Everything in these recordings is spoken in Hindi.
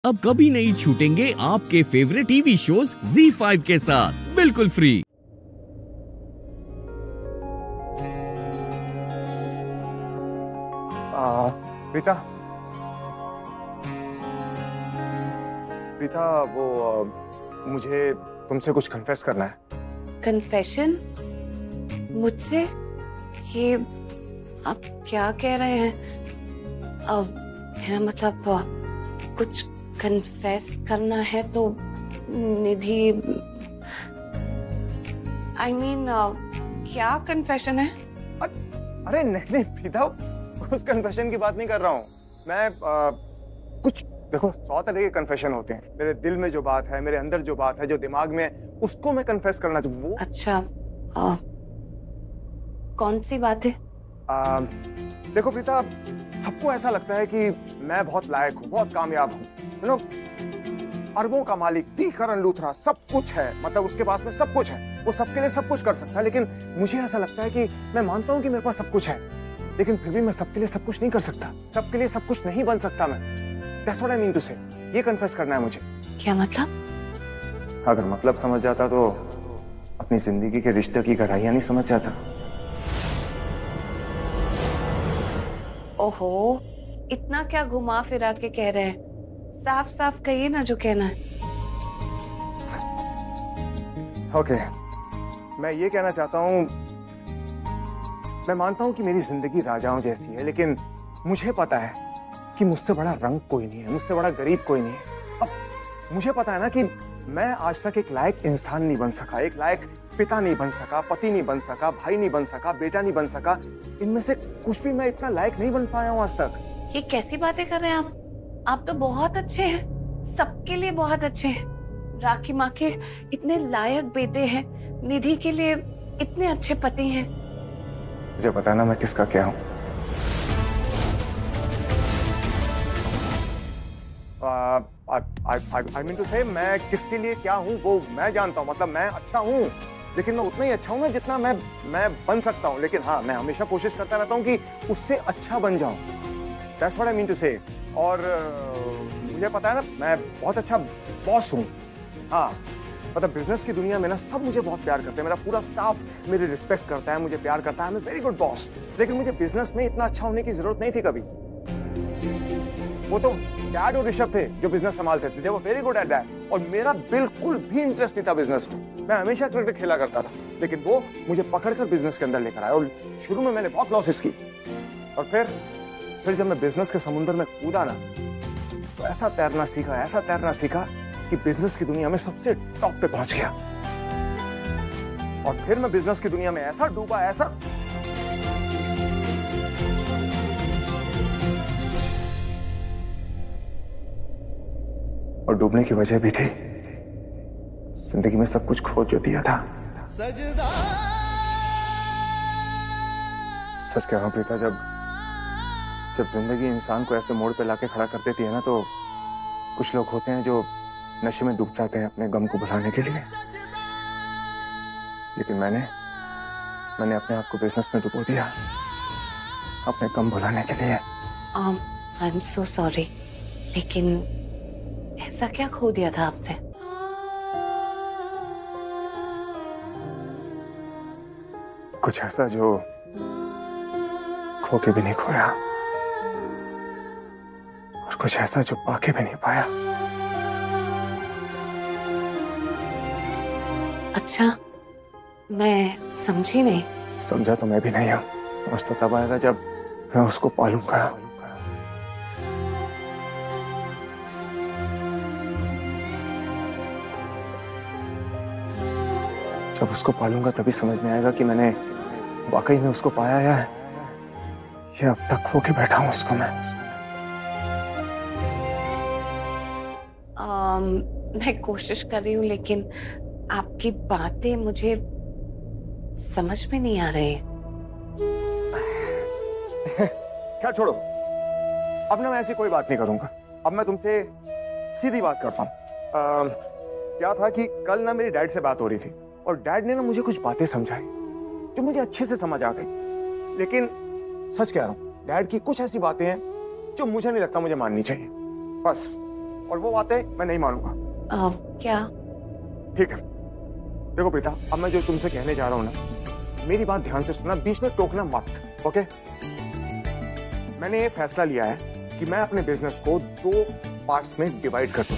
अब कभी नहीं छूटेंगे आपके फेवरेट टीवी शोज ZEE5 के साथ बिल्कुल फ्री। प्रीता, प्रीता, वो मुझे तुमसे कुछ कन्फेस करना है। कन्फेशन? मुझसे? ये आप क्या कह रहे हैं? अब मेरा मतलब कुछ कन्फेस करना है तो निधि, I mean, क्या कन्फेशन है? अरे नहीं नहीं प्रीता, उस कन्फेशन की बात नहीं कर रहा हूँ मैं। कुछ देखो, 100 तरह के कन्फेशन होते हैं। मेरे दिल में जो बात है, मेरे अंदर जो बात है, जो दिमाग में है, उसको मैं कन्फेस करना चाहूँ। वो अच्छा, कौन सी बात है? देखो प्रीता, सबको ऐसा लगता है कि मैं बहुत लायक हूँ, बहुत कामयाब हूँ, यू नो, अरबों का मालिक टी करन लूथरा, सब कुछ है, मतलब उसके पास में सब कुछ है, वो सबके लिए सब कुछ कर सकता है। लेकिन मुझे ऐसा लगता है कि मैं मानता हूँ कि मेरे पास सब कुछ है, लेकिन फिर भी मैं सबके लिए सब कुछ नहीं कर सकता, सबके लिए सब कुछ नहीं बन सकता मैं। That's what I mean to say। ये कन्फेस करना है मुझे। क्या मतलब? अगर मतलब समझ जाता तो अपनी जिंदगी के रिश्ते की गहराइयां नहीं समझ जाता। ओहो, इतना क्या घुमा फिरा के कह रहे हैं? साफ साफ कहिए ना जो कहना है। ओके, मैं ये कहना चाहता हूँ, मैं मानता हूँ कि मेरी जिंदगी राजाओं जैसी है, लेकिन मुझे पता है कि मुझसे बड़ा रंग कोई नहीं है, मुझसे बड़ा गरीब कोई नहीं है। अब मुझे पता है ना कि मैं आज तक एक लायक इंसान नहीं बन सका, एक लायक पिता नहीं बन सका, पति नहीं बन सका, भाई नहीं बन सका, बेटा नहीं बन सका। इनमें से कुछ भी मैं इतना लायक नहीं बन पाया हूँ आज तक। ये कैसी बातें कर रहे हैं आप? आप तो बहुत अच्छे हैं, सबके लिए बहुत अच्छे हैं। राखी माँ के इतने लायक बेटे हैं, निधि के लिए इतने अच्छे पति हैं। मुझे पता ना मैं किसका क्या हूँ। I mean to say, मैं किसके लिए क्या हूँ वो मैं जानता हूँ, मतलब मैं अच्छा हूँ, लेकिन मैं उतना ही अच्छा हूँ ना जितना मैं बन सकता हूँ। लेकिन हाँ, मैं हमेशा कोशिश करता रहता हूँ कि उससे अच्छा बन जाऊँ। That's what I mean to say। और मुझे पता है ना, मैं बहुत अच्छा बॉस हूँ। हाँ, मतलब बिजनेस की दुनिया में ना सब मुझे बहुत प्यार करते हैं, मेरा पूरा स्टाफ मेरी रिस्पेक्ट करता है, मुझे प्यार करता है, मैं वेरी गुड बॉस। लेकिन मुझे बिजनेस में इतना अच्छा होने की जरूरत नहीं थी कभी। वो तो डैड और ऋषभ थे जो बिजनेस संभालते थे, वो वेरी गुड एट दैट। और मेरा बिल्कुल भी इंटरेस्ट नहीं था बिजनेस में। मैं हमेशा क्रिकेट खेला करता था, लेकिन वो मुझे पकड़कर बिजनेस के अंदर लेकर आया और शुरू में मैंने बहुत लॉसेस की। और फिर जब मैं बिजनेस के समुद्र में कूदा ना, तो ऐसा तैरना सीखा कि बिजनेस की दुनिया में सबसे टॉप पे पहुंच गया। और फिर मैं बिजनेस की दुनिया में ऐसा डूबा, ऐसा, और डूबने की वजह भी थी, जिंदगी में सब कुछ खो जो दिया था। सच कह रहा हूं प्रीता, जब जिंदगी इंसान को ऐसे मोड़ पे लाके खड़ा कर देती है ना, तो कुछ लोग होते हैं जो नशे में डूब जाते हैं अपने गम को भुलाने के लिए। लेकिन मैंने अपने आप को बिजनेस में डुबो दिया, अपने गम भुलाने के लिए। आई एम सो सॉरी, लेकिन ऐसा क्या खो दिया था आपने? कुछ ऐसा जो खो के भी नहीं खोया, और कुछ ऐसा जो पाके भी नहीं पाया। अच्छा, मैं समझी नहीं। समझा तो मैं भी नहीं हूं, समझ तो तब आएगा जब मैं उसको पालूंगा। जब उसको पालूंगा तभी समझ में आएगा कि मैंने वाकई में उसको पाया है, ये अब तक खो के बैठा हूं उसको मैं। मैं कोशिश कर रही हूँ, लेकिन आपकी बातें मुझे समझ में नहीं आ रही। क्या, छोड़ो, अब ना मैं ऐसी कोई बात नहीं करूंगा। अब मैं तुमसे सीधी बात करता हूँ। क्या था कि कल ना मेरी डैड से बात हो रही थी, और डैड ने ना मुझे कुछ बातें समझाई जो मुझे अच्छे से समझ आ गई। लेकिन सच कह रहा हूँ, डैड की कुछ ऐसी बातें हैं जो मुझे नहीं लगता मुझे माननी चाहिए। बस और वो बातें मैं नहीं मानूंगा। क्या? ठीक है, देखो प्रीता, अब मैं जो तुमसे कहने जा रहा हूं ना, मेरी बात ध्यान से सुनना, बीच में टोकना मत, ओके? मैंने ये फैसला लिया है कि मैं अपने बिजनेस को 2 पार्ट्स में डिवाइड कर दूं।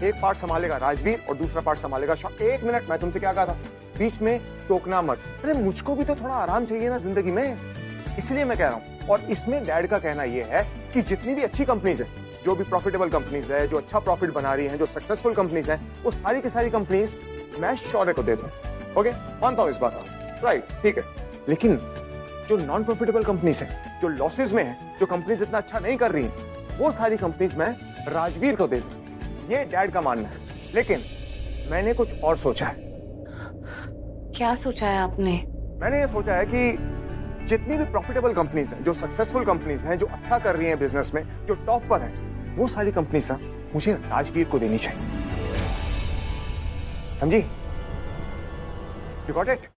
एक पार्ट संभालेगा राजवीर और दूसरा पार्ट संभालेगा शॉन। 1 मिनट, मैं तुमसे क्या कहा था? बीच में टोकना मत। अरे मुझको भी तो थोड़ा आराम चाहिए ना जिंदगी में, इसलिए मैं कह रहा हूं। और इसमें डैड का कहना यह है कि जितनी भी अच्छी कंपनीज है, जो भी प्रॉफिटेबल कंपनीज है, जो अच्छा प्रॉफिट बना रही हैं, जो सक्सेसफुल कंपनीज हैं, वो सारी की सारी कंपनीज मैं शौर्य को दे दूं। ओके, मानता हूं इस बात को, राइट? ठीक है, लेकिन जो नॉन प्रॉफिटेबल कंपनीज हैं, जो लॉसेज में है, जो कंपनीज इतना अच्छा नहीं कर रही हैं, वो सारी कंपनीज मैं राजवीर को दे दूं। ये डैड का मानना है। लेकिन मैंने कुछ और सोचा है। क्या सोचा है आपने? मैंने ये सोचा है कि जितनी भी प्रॉफिटेबल कंपनीज हैं, जो सक्सेसफुल कंपनीज हैं, जो अच्छा कर रही हैं बिजनेस में, जो टॉप पर हैं, वो सारी कंपनीज मुझे राजवीर को देनी चाहिए। समझी? You got it?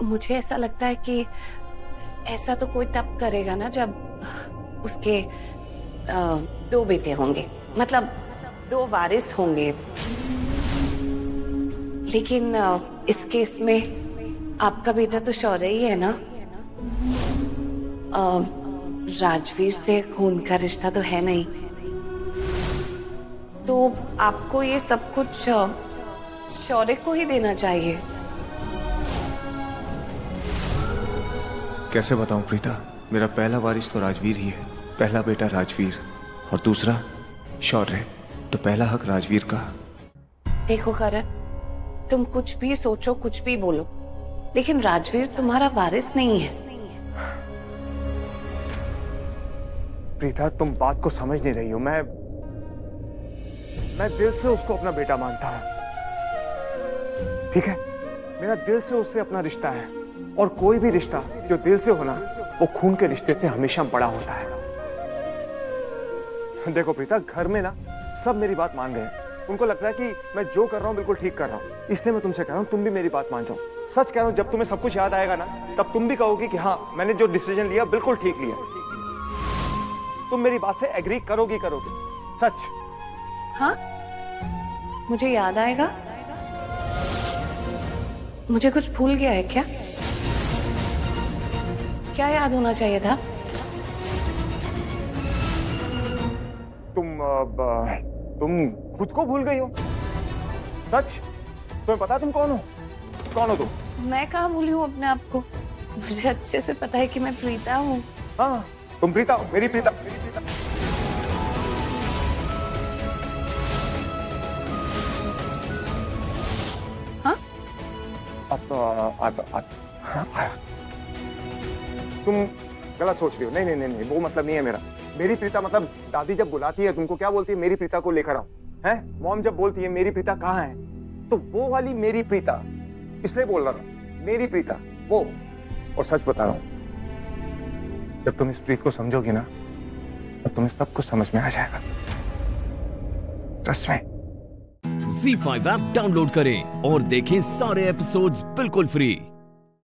मुझे ऐसा लगता है कि ऐसा तो कोई तब करेगा ना जब उसके 2 बेटे होंगे, मतलब 2 वारिस होंगे। लेकिन इस केस में आपका बेटा तो शौर्य ही है ना। राजवीर से खून का रिश्ता तो है नहीं, तो आपको ये सब कुछ शौर्य को ही देना चाहिए। कैसे बताऊं प्रीता, मेरा पहला वारिस तो राजवीर ही है, पहला बेटा राजवीर, और दूसरा शौर्य, तो पहला हक राजवीर का। देखो करण, तुम कुछ भी सोचो, कुछ भी बोलो, लेकिन राजवीर तुम्हारा वारिस नहीं है। प्रीता, तुम बात को समझ नहीं रही हो। मैं दिल से उसको अपना बेटा मानता हूं, ठीक है? मेरा दिल से उससे अपना रिश्ता है, और कोई भी रिश्ता जो दिल से होना, वो खून के रिश्ते से हमेशा बड़ा होता है। देखो प्रीता, घर में ना सब मेरी बात मान गए। उनको लगता है कि मैं जो कर रहा हूं बिल्कुल ठीक कर रहा हूं, इसलिए मैं तुमसे कह रहा हूं तुम भी मेरी बात मान जाओ। सच कह रहा हूं, जब तुम्हें सब कुछ याद आएगा ना, तब तुम भी कहोगी कि हाँ, मैंने जो डिसीजन लिया बिल्कुल ठीक लिया। तुम मेरी बात से एग्री करोगी? सच? हाँ, मुझे याद आएगा। मुझे कुछ भूल गया है क्या? क्या याद होना चाहिए था? तुम खुद को भूल गई हो। सच? तुम्हें पता तुम कौन हो? कौन हो तुम? मैं कहाँ भूली हूँ अपने आप को? मुझे अच्छे से पता है कि मैं प्रीता हूँ। हाँ, तुम प्रीता हो, मेरी प्रीता। हाँ? तुम गलत सोच रही हो। नहीं, वो मतलब नहीं है मेरा। मेरी प्रीता मतलब दादी जब बुलाती है तुमको, क्या बोलती है? मेरी प्रीता को लेकर आओ। हैं? मॉम जब बोलती है मेरी प्रीता कहाँ है, तो वो वाली मेरी प्रीता, इसलिए बोल रहा था मेरी प्रीता वो। और सच बता रहा हूं, जब तुम इस प्रीत को समझोगी ना, तब तुम्हें सब कुछ समझ में आ जाएगा। ट्रस्ट में। ZEE5 ऐप डाउनलोड करें और देखें सारे एपिसोड्स बिल्कुल फ्री।